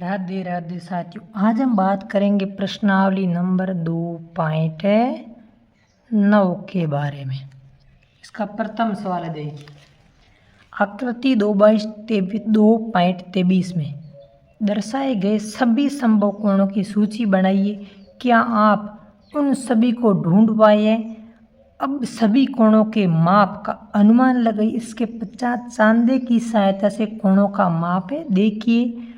राधे राधे साथियों, आज हम बात करेंगे प्रश्नावली नंबर 2.9 के बारे में। इसका प्रथम सवाल देखिए, आकृति 2.23 में दर्शाए गए सभी संभव कोणों की सूची बनाइए। क्या आप उन सभी को ढूंढ पाए? अब सभी कोणों के माप का अनुमान लगाइए। इसके पश्चात चांदे की सहायता से कोणों का माप है। देखिए,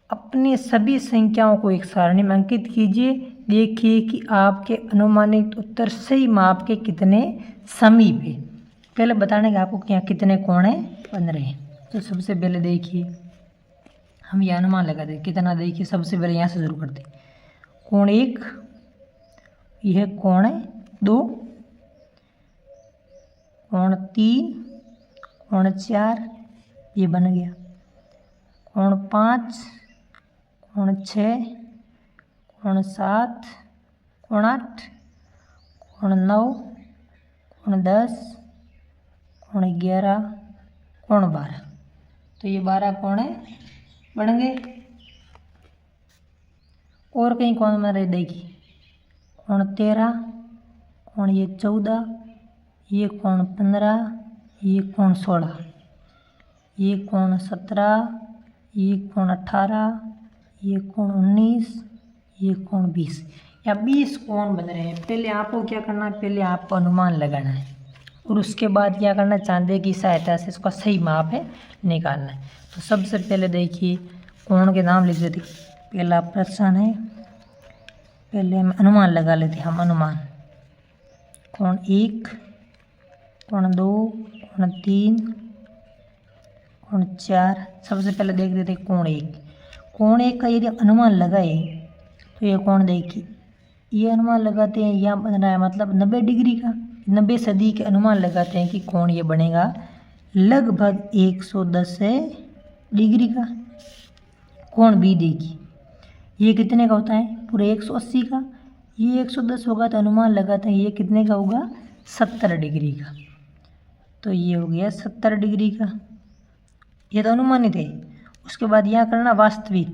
अपने सभी संख्याओं को एक सारणी में अंकित कीजिए। देखिए कि आपके अनुमानित उत्तर सही माप के कितने समीप है। पहले बताने के आपको क्या कितने कोण बन रहे हैं। तो सबसे पहले देखिए, हम यह अनुमान लगा दें कितना। देखिए, सबसे पहले यहाँ से शुरू करते हैं। कोण 1, यह कोण 2, कोण 3, कोण 4, ये बन गया। कोण 5, कोण 6, कोण 7, कोण 8, कोण 9, कोण 10, कोण 11, कोण 12। तो ये 12 कोण बन गए। और कहीं कोण बन रहे देखिए, कोण 13, कोण ये 14, ये कोण 15, ये कोण 16, ये कोण 17, ये कोण 18, ये कोण 19, ये कोण 20। या 20 कोण बन रहे हैं। पहले आपको क्या करना है, पहले आपको अनुमान लगाना है और उसके बाद क्या करना है, चांदे की सहायता से इसका सही माप है निकालना है। तो सबसे पहले देखिए, कोण के नाम लिख देते। पहला प्रश्न है, पहले हम अनुमान लगा लेते हैं। हम अनुमान कोण 1, कोण 2, कोण 3, कोण 4। सबसे पहले देख लेते हैं कोण 1। कोण 1 का यदि अनुमान लगाए तो ये कोण देखिए, ये अनुमान लगाते हैं यहाँ बन रहा है मतलब 90 डिग्री का। 90 सदी के अनुमान लगाते हैं कि कोण ये बनेगा लगभग 110 डिग्री का। कोण बी देखिए, ये कितने का होता है, पूरे 180 का। ये 110 होगा तो अनुमान लगाते हैं ये कितने का होगा, 70 डिग्री का। तो ये हो गया 70 डिग्री का, ये तो अनुमानित है। उसके बाद यह करना वास्तविक,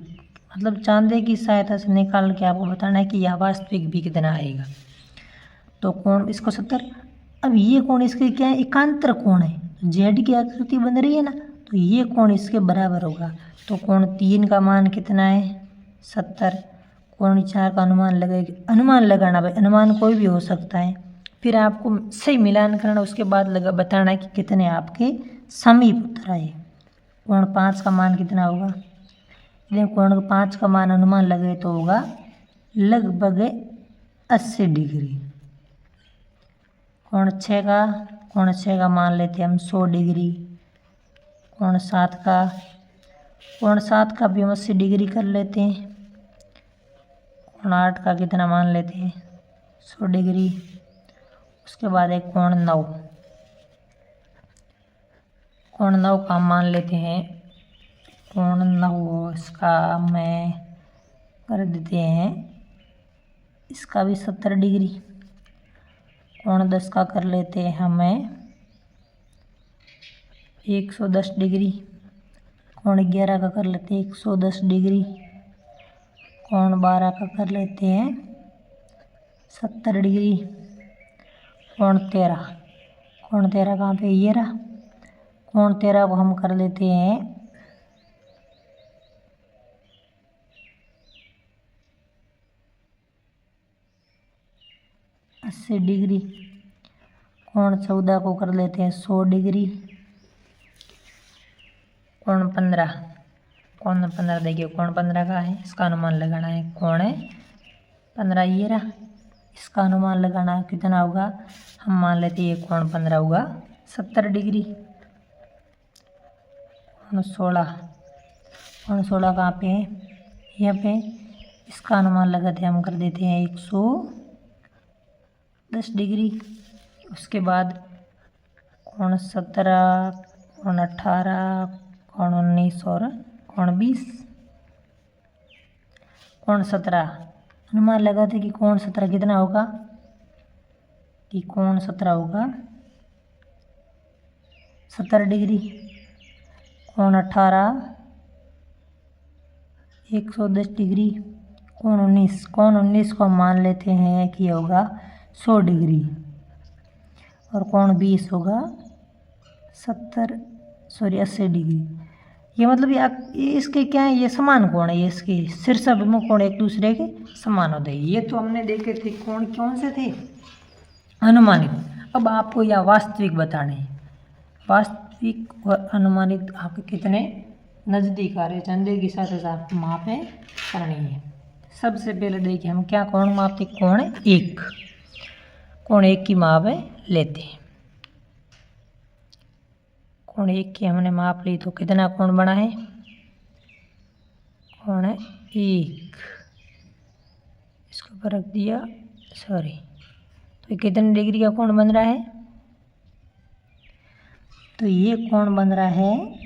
मतलब चांदे की सहायता से निकाल के आपको बताना है कि यह वास्तविक भी कितना आएगा। तो कोण इसको 70। अब ये कोण इसके क्या है, एकांतर कोण है। जेड की आकृति बन रही है ना, तो ये कोण इसके बराबर होगा। तो कोण 3 का मान कितना है, 70। कोण 4 का अनुमान लगाएगा। अनुमान लगाना भाई, अनुमान कोई भी हो सकता है। फिर आपको सही मिलान करना, उसके बाद बताना है कि कितने आपके समीप उत्तर आए। कोण 5 का मान कितना होगा, यदि कोण 5 का मान अनुमान लगे तो होगा लगभग 80 डिग्री। कोण 6 का मान लेते हैं हम 100 डिग्री। कोण 7 का भी हम 80 डिग्री कर लेते हैं। कोण 8 का कितना मान लेते हैं, 100 डिग्री। उसके बाद एक कोण 9, कोण 9 का मान लेते हैं। कोण 9 इसका मैं कर देते हैं, इसका भी 70 डिग्री। कोण 10 का कर लेते हैं हमें 110 डिग्री। कोण 11 का कर लेते हैं 110 डिग्री। कोण 12 का कर लेते हैं 70 डिग्री। कोण 13 कहाँ पे, ये रहा। कोण 13 को हम कर लेते हैं 80 डिग्री। कोण 14 को कर लेते हैं 100 डिग्री। कोण 15 देखिए, कोण 15 का है, इसका अनुमान लगाना है। कोण 15 ये रहा, इसका अनुमान लगाना है कितना होगा। हम मान लेते हैं ये कोण 15 होगा 70 डिग्री। कोण 16 कहाँ पे है, यहाँ पे। इसका अनुमान लगाते हैं हम, कर देते हैं 110 डिग्री। उसके बाद कोण 17, कोण 18, कोण 19 और कोण 20। कोण 17 अनुमान लगाते कि कोण 17 कितना होगा, कि कोण 17 होगा 70 डिग्री। कोण 18 110 डिग्री। कोण 19 को मान लेते हैं कि होगा 100 डिग्री, और कोण 20 होगा 80 डिग्री। ये मतलब ये इसके क्या है, ये समान कोण है, ये इसके शीर्ष अभिमुख कोण एक दूसरे के समान होते हैं। ये तो हमने देखे थे कोण कौन से थे, अनुमानित। अब आपको यह वास्तविक बताने हैं। वास्तविक और अनुमानित आपके कितने नज़दीक आ रहे, चंदे के साथ आप मापें करनी है। सबसे पहले देखिए हम क्या कोण मापते, कोण 1, कोण 1 की माप लेते हैं। कोण 1 की हमने माप ली तो कितना कोण बना है, कोण 1, इसके ऊपर रख दिया, सॉरी, तो कितने डिग्री का कोण बन रहा है, तो ये कोण बन रहा है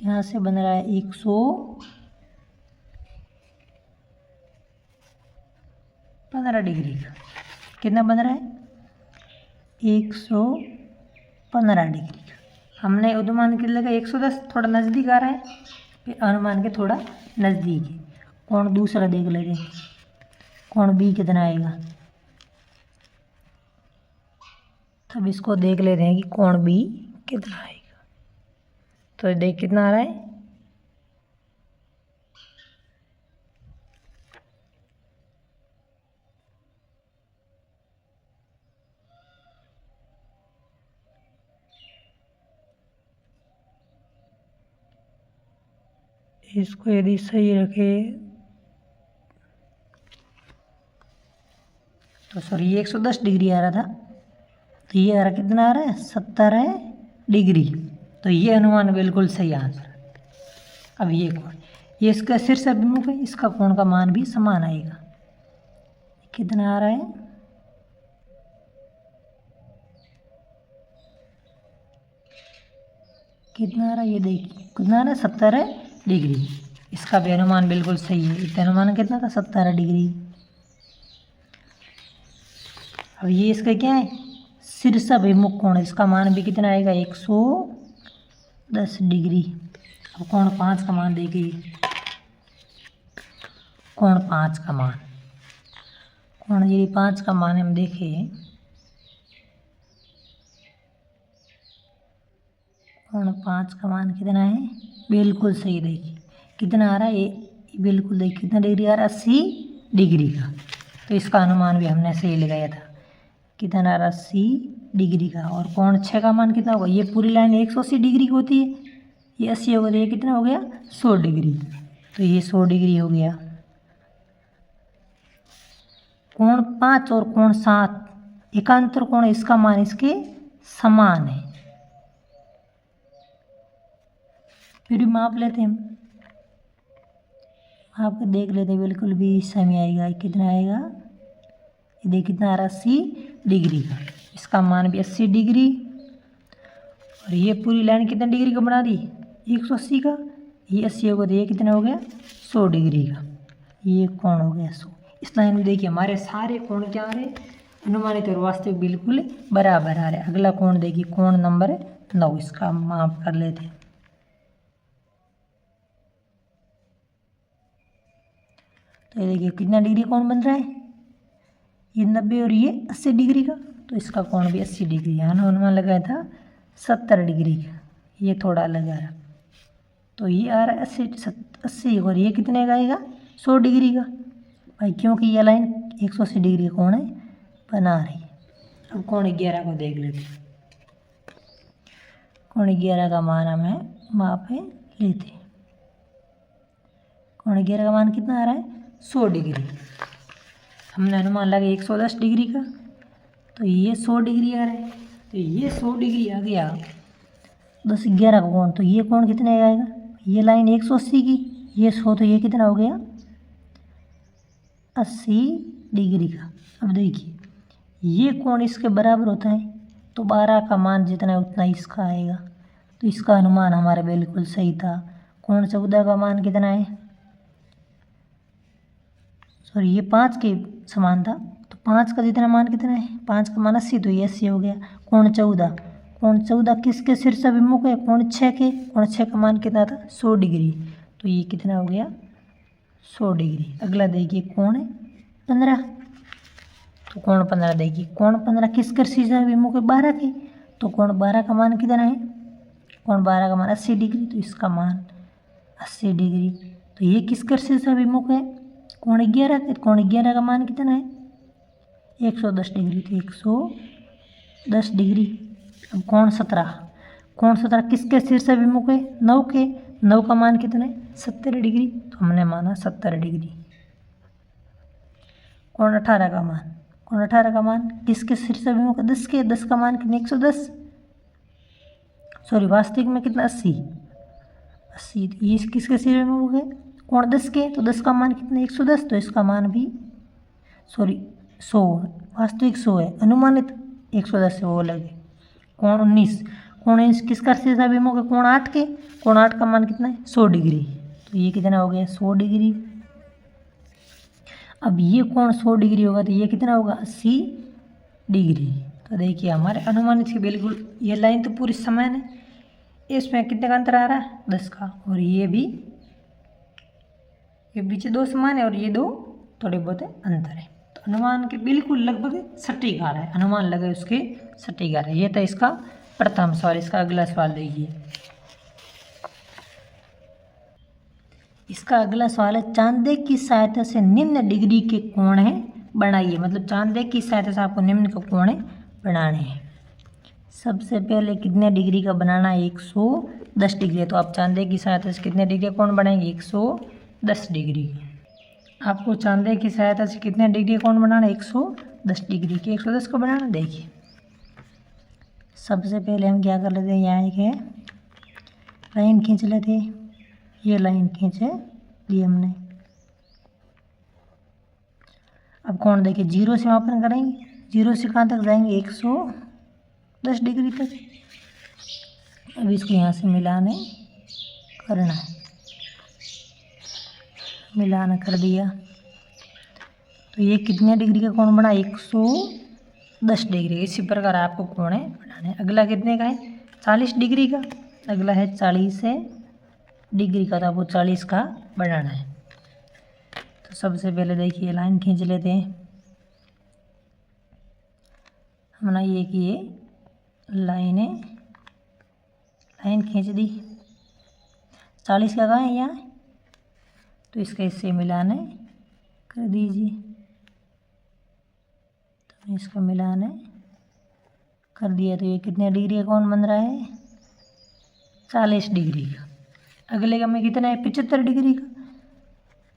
यहाँ से बन रहा है 115 डिग्री का। कितना बन रहा है, 115 डिग्री का। हमने अनुमान के लगा 110, थोड़ा नज़दीक आ रहा है, फिर अनुमान के थोड़ा नज़दीक है। कोण दूसरा देख लेते हैं, कोण बी कितना आएगा, तब इसको देख लेते हैं कि कोण बी कितना आएगा। तो देख कितना आ रहा है, इसको यदि सही रखे तो सॉरी ये 110 डिग्री आ रहा था, तो ये आ रहा कितना आ रहा है, 70 डिग्री। तो ये अनुमान बिल्कुल सही आंसर। अब ये कोण, ये इसका शीर्ष अभिमुख है, इसका कोण का मान भी समान आएगा। कितना आ रहा है, कितना आ रहा है, ये देखिए कितना आ रहा है, 70 डिग्री। इसका भी अनुमान बिल्कुल सही है। इसका अनुमान कितना था, 70 डिग्री। अब ये इसका क्या है, शीर्ष अभिमुख कोण, इसका मान भी कितना आएगा, 110 डिग्री। अब कोण 5 का मान देखिए, कोण 5 का मान, कोण यदि 5 का मान हम देखें, कोण 5 का मान कितना है, बिल्कुल सही। देखिए कितना आ रहा है, ये बिल्कुल देखिए कितना डिग्री आ रहा है, 80 डिग्री का। तो इसका अनुमान भी हमने सही लगाया था, कितना आ रहा, 80 डिग्री का। और कोण 6 का मान कितना होगा, ये पूरी लाइन 180 डिग्री की होती है, ये 80 होगा, तो ये कितना हो गया, 100 डिग्री। तो ये 100 डिग्री हो गया। कोण 5 और कोण 7 एकांतर कोण, इसका मान इसके समान है। फिर भी माप लेते हैं हम, आप देख लेते हैं, बिल्कुल भी सही आएगा। कितना आएगा, ये देखिए कितना आ रहा, 80 डिग्री का। इसका मान भी 80 डिग्री। और ये पूरी लाइन कितने डिग्री का बना दी, 180 का। ये 80 होगा तो ये कितना हो गया, 100 डिग्री का। ये कोण हो गया 100। इस लाइन में देखिए हमारे सारे कोण क्या आ रहे, अनुमानित और वास्तविक बिल्कुल बराबर आ रहे। अगला कोण देखिए, कोण नंबर 9, इसका माप कर लेते हैं। तो ये देखिए कितना डिग्री कोण बन रहा है, ये 90 और ये 80 डिग्री का। तो इसका कोण भी 80 डिग्री है। अनुमान लगाया था 70 डिग्री का, ये थोड़ा अलग आ रहा। तो ये आ रहा है 80 और ये कितने का आएगा, 100 डिग्री का भाई, क्योंकि ये लाइन 180 डिग्री कोण है बना रही है। अब कोण 11 को देख लेते हैं। कोण 11 का मान हमें माप में लेते हैं। कोण 11 का मान कितना आ रहा है, 100 डिग्री। हमने अनुमान लगा 110 डिग्री का, तो ये 100 डिग्री आ रहा है। तो ये 100 डिग्री आ गया 10 11 का कोण। तो ये कोण कितने का आएगा, ये लाइन 180 की, ये 100, तो ये कितना हो गया, 80 डिग्री का। अब देखिए ये कोण इसके बराबर होता है, तो 12 का मान जितना है उतना इसका आएगा। तो इसका अनुमान हमारा बिल्कुल सही था। कोण 14 का मान कितना है, सॉरी ये 5 के समान था, तो 5 का जितना मान कितना है, 5 का मान 80, तो ये 80 हो गया। कोण कोण 14 किसके शीर्षाभिमुख है? कोण 6 के। कोण 6 का मान कितना था? 100 डिग्री। तो ये कितना हो गया? 100 डिग्री। अगला देखिए कोण 15, तो कोण 15 देखिए, कोण 15 किसके शीर्षाभिमुख है? 12 के। तो कोण 12 का मान कितना है? कोण 12 का मान 80 डिग्री, तो इसका मान 80 डिग्री। तो ये किसके शीर्षाभिमुख है? कोण 11 के। कोण 11 का मान कितना है? 110 डिग्री, तो 110 डिग्री। अब कोण 17, कोण 17 किसके शीर्षाभिमुख है? 9 के। 9 का मान कितना है? 70 डिग्री, तो हमने माना 70 डिग्री। कोण 18 का मान, कोण 18 का मान किसके शीर्षाभिमुख है? 10 के। 10 का मान कितना? 110, सॉरी वास्तविक में कितना? 80। ये किसके शीर्षाभिमुख है? कोण 10 के। तो 10 का मान कितना? 110, तो इसका मान भी 100, वास्तविक 100 है, अनुमानित 110 है, वो अलग है। कोण 19, कोण 19 किसका शीर्षाभिमुख है? कोण 8 के। कोण 8 का मान कितना है? 100 डिग्री, तो ये कितना हो गया? 100 डिग्री। अब ये कोण 100 डिग्री होगा तो ये कितना होगा? 80 डिग्री। तो देखिए हमारे अनुमानित के बिल्कुल ये लाइन तो पूरी समान है, इसमें कितने का अंतर आ रहा है? 10 का। और ये भी, ये पीछे 2 समान है और ये 2 थोड़े बहुत अंतर है। तो अनुमान के बिल्कुल लगभग सटीक आ रहा है, अनुमान लगे उसके सटीक आ रहा है। ये था इसका प्रथम सवाल। इसका अगला सवाल देखिए। इसका अगला सवाल है, चांदे की सहायता से निम्न डिग्री के कोण है बनाइए। मतलब चांदे की सहायता से आपको निम्न के कोण बनाने हैं। सबसे पहले कितने डिग्री का बनाना है? 110 डिग्री है। तो आप चांदे की सहायता से कितने डिग्री का कोण बनाएंगे? 110 डिग्री। आपको चांदे की सहायता से कितने डिग्री का कोण बनाना है? 110 डिग्री के। 110 को बनाना, देखिए सबसे पहले हम क्या कर लेते हैं, यहाँ एक लाइन खींच लेते हैं। ये लाइन खींचे ली हमने। अब कोण देखिए 0 से मापन करेंगे, 0 से कहाँ तक जाएंगे? 110 डिग्री तक। अब इसको यहाँ से मिलाने करना है, मिलाना कर दिया तो ये कितने डिग्री का कोण बना? 110 डिग्री। इसी प्रकार आपको कोण बनाने। अगला कितने का है? 40 डिग्री का। अगला है 40 डिग्री का, तो आपको 40 का बनाना है। तो सबसे पहले देखिए लाइन खींच लेते हैं। हमने ये कि ये लाइन खींच दी। 40 का कहाँ है? यहाँ, तो इसका इससे मिलाने कर दीजिए। तो इसका मिलाने कर दिया तो ये कितने डिग्री का कोण बन रहा है? 40 डिग्री का। अगले का में कितना है? 75 डिग्री का।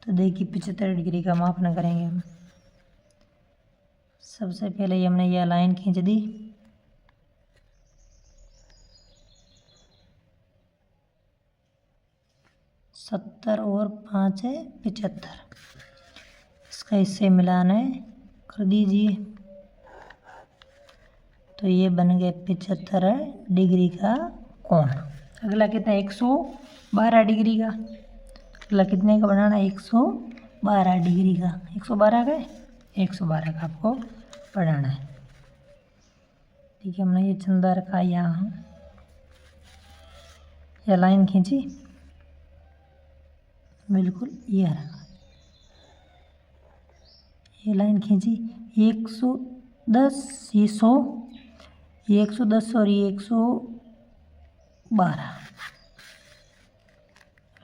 तो देखिए 75 डिग्री का मापन करेंगे हम। सबसे पहले ये हमने यह लाइन खींच दी। सत्तर और 5 है 75। इसका इससे मिलाने कर दीजिए तो ये बन गए 75 डिग्री का कोण। अगला कितना? 112 डिग्री का। अगला कितने का बनाना है? 112 डिग्री का। 112 का 112 का आपको बनाना है। ठीक है, हमने ये चंदा रखा यहाँ, यह लाइन खींची, बिल्कुल ये रखा, ये लाइन खींची। 110, ये 100, ये 110 और ये 112।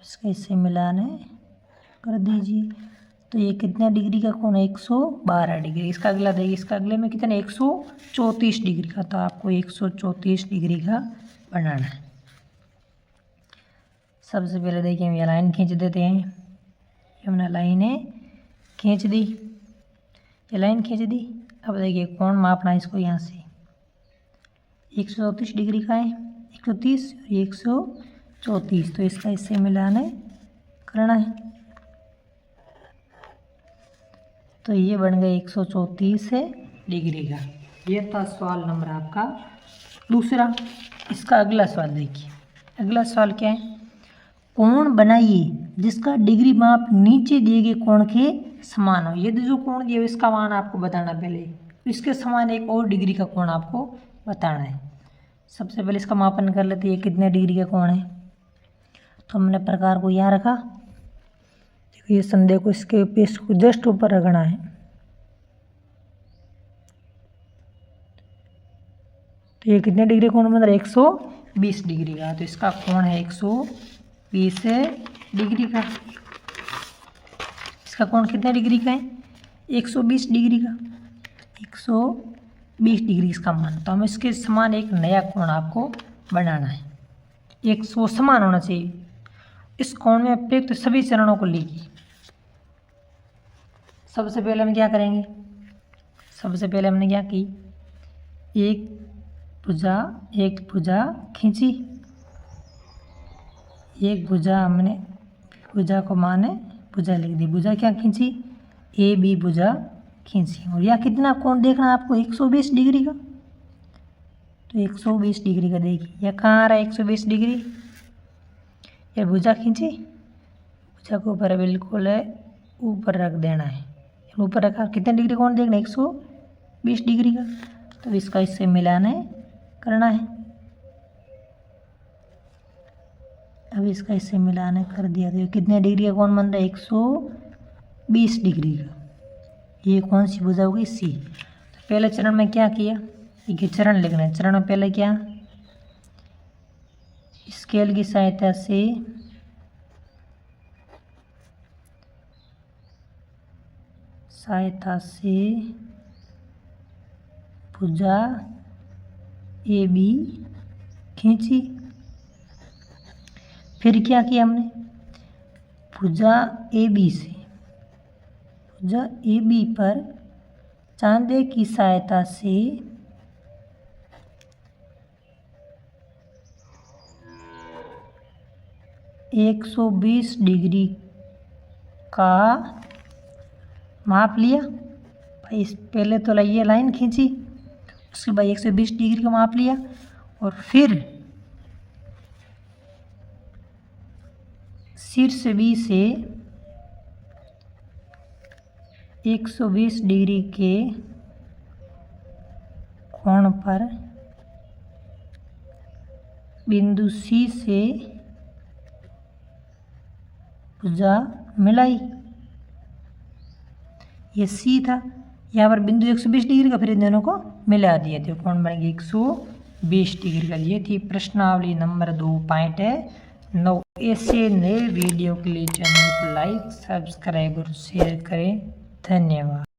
इसका इससे मिलाने कर दीजिए तो ये कितने डिग्री का कोण है? 112 डिग्री। इसका अगला देखिए, इसका अगले में कितना? 134 डिग्री का। तो आपको 134 डिग्री का बनाना है। सबसे पहले देखिए हम ये लाइन खींच देते हैं। ये हमने लाइनें खींच दी, ये लाइन खींच दी। अब देखिए कोण मापना है इसको यहाँ से। 134 डिग्री का है, 130 और 134। तो इसका इससे मिलाने करना है तो ये बन गया 134 डिग्री का। ये था सवाल नंबर आपका दूसरा। इसका अगला सवाल देखिए। अगला सवाल क्या है? कोण बनाइए जिसका डिग्री माप नीचे दिए गए कोण के समान हो। ये जो कोण दिया इसका मान आपको बताना, पहले इसके समान एक और डिग्री का कोण आपको बताना है। सबसे पहले इसका मापन कर लेते हैं, ये कितने डिग्री का कोण है। तो हमने प्रकार को यहाँ रखा, देखो ये संदेह को इसके पेस्ट को जस्ट ऊपर रखना है। तो ये कितने डिग्री कोण बन रहा है, 120 डिग्री का। तो इसका कोण है 120 डिग्री का। इसका कोण कितने डिग्री का है, 120 डिग्री का। 120 डिग्री इसका मान। तो हम इसके समान एक नया कोण आपको बनाना है, 100 समान होना चाहिए। इस कोण में प्रयुक्त सभी चरणों को लीजिए। सबसे पहले हम क्या करेंगे, सबसे पहले हमने क्या की, एक भुजा खींची, एक भुजा हमने भुजा को माने भुजा लिख दी, भुजा क्या खींची, ए बी भुजा खींची। और यह कितना कोण देखना है आपको, 120 डिग्री का। तो 120 डिग्री का देखिए, यह कहाँ आ रहा है 120 डिग्री, यह भुजा खींची, भुजा को ऊपर बिल्कुल ऊपर रख देना है। ऊपर रखा, कितने डिग्री कोण देखना है, 120 डिग्री का। तो इसका इससे मिलान करना है। अब इसका इससे मिलान कर दिया, तो कितने डिग्री का कोण बन रहा है, 120 डिग्री का। ये कौन सी भुजा होगी, सी। तो पहले चरण में क्या किया, ये चरण लिखना है। चरण में पहले क्या, स्केल की सहायता से भुजा ए बी खींची। फिर क्या किया हमने, भुजा ए बी पर चांदे की सहायता से एक 120 डिग्री का माप लिया। भाई इस पहले तो ये लाइन खींची, उसके बाद 120 डिग्री का माप लिया, और फिर शीर्ष बी से 120 डिग्री के कोण पर बिंदु सी से भुजा मिलाई। ये सी था, यहाँ पर बिंदु 120 डिग्री का, फिर इन दोनों को मिला दिए थे, कोण बन गया 120 डिग्री का। ये थी प्रश्नावली नंबर 2.9। ऐसे नए वीडियो के लिए चैनल को लाइक, सब्सक्राइब और शेयर करें। धन्यवाद।